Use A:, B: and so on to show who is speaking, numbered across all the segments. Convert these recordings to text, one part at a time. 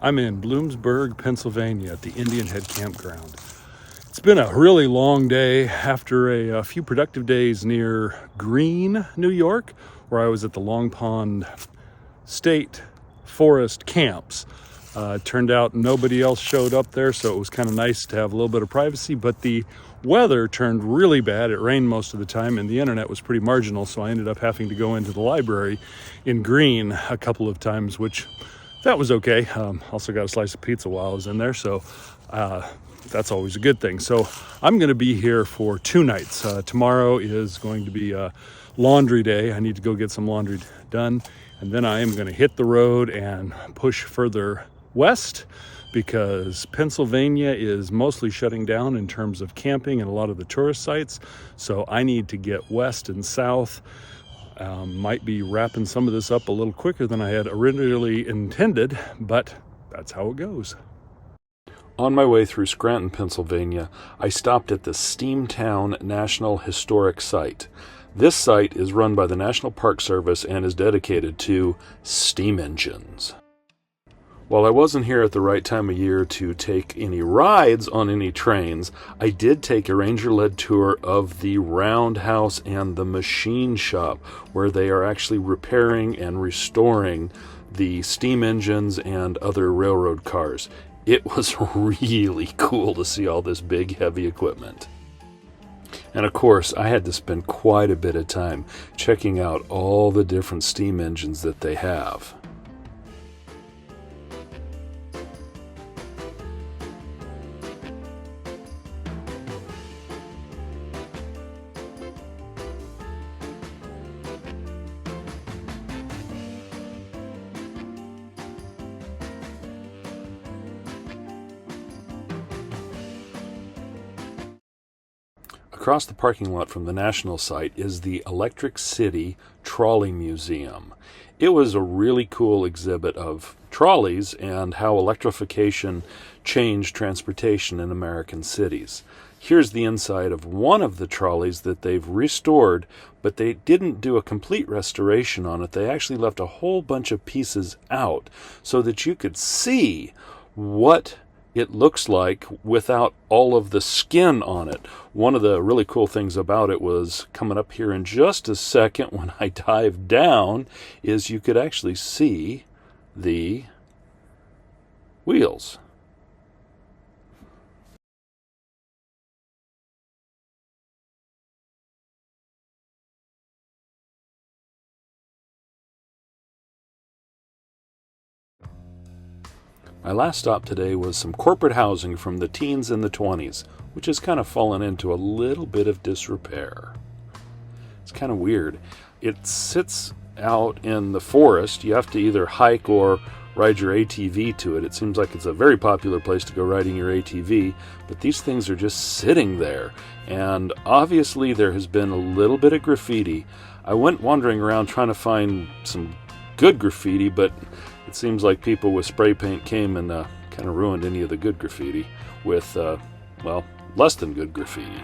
A: I'm in Bloomsburg, Pennsylvania at the Indian Head Campground. It's been a really long day after a few productive days near Greene, New York, where I was at the Long Pond State Forest Camps. It turned out nobody else showed up there, so it was kind of nice to have a little bit of privacy, but the weather turned really bad. It rained most of the time, and the internet was pretty marginal, so I ended up having to go into the library in Greene a couple of times, which that was okay. Also got a slice of pizza while I was in there, so that's always a good thing. So I'm going to be here for 2 nights. Tomorrow is going to be laundry day. I need to go get some laundry done, and then I am going to hit the road and push further west because Pennsylvania is mostly shutting down in terms of camping and a lot of the tourist sites. So I need to get west and south. Might be wrapping some of this up a little quicker than I had originally intended, but that's how it goes. On my way through Scranton, Pennsylvania, I stopped at the Steamtown National Historic Site. This site is run by the National Park Service and is dedicated to steam engines. While I wasn't here at the right time of year to take any rides on any trains, I did take a ranger-led tour of the roundhouse and the machine shop, where they are actually repairing and restoring the steam engines and other railroad cars. It was really cool to see all this big, heavy equipment. And of course, I had to spend quite a bit of time checking out all the different steam engines that they have. Across the parking lot from the National Site is the Electric City Trolley Museum. It was a really cool exhibit of trolleys and how electrification changed transportation in American cities. Here's the inside of one of the trolleys that they've restored, but they didn't do a complete restoration on it. They actually left a whole bunch of pieces out so that you could see what it looks like without all of the skin on it. One of the really cool things about it was coming up here in just a second when I dive down is you could actually see the wheels. My last stop today was some corporate housing from the teens and the 20s, which has kind of fallen into a little bit of disrepair. It's kind of weird. It sits out in the forest. You have to either hike or ride your ATV to it. It seems like it's a very popular place to go riding your ATV, but these things are just sitting there. And obviously there has been a little bit of graffiti. I went wandering around trying to find some good graffiti, but it seems like people with spray paint came and kind of ruined any of the good graffiti with, well, less than good graffiti.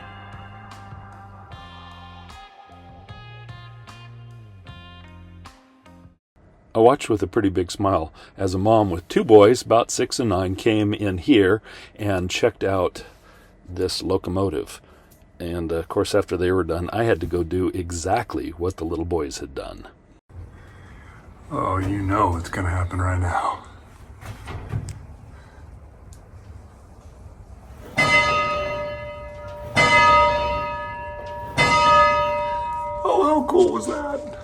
A: I watched with a pretty big smile as a mom with 2 boys, about 6 and 9, came in here and checked out this locomotive. And of course, after they were done, I had to go do exactly what the little boys had done.
B: Oh, you know what's going to happen right now. Oh, how cool was that?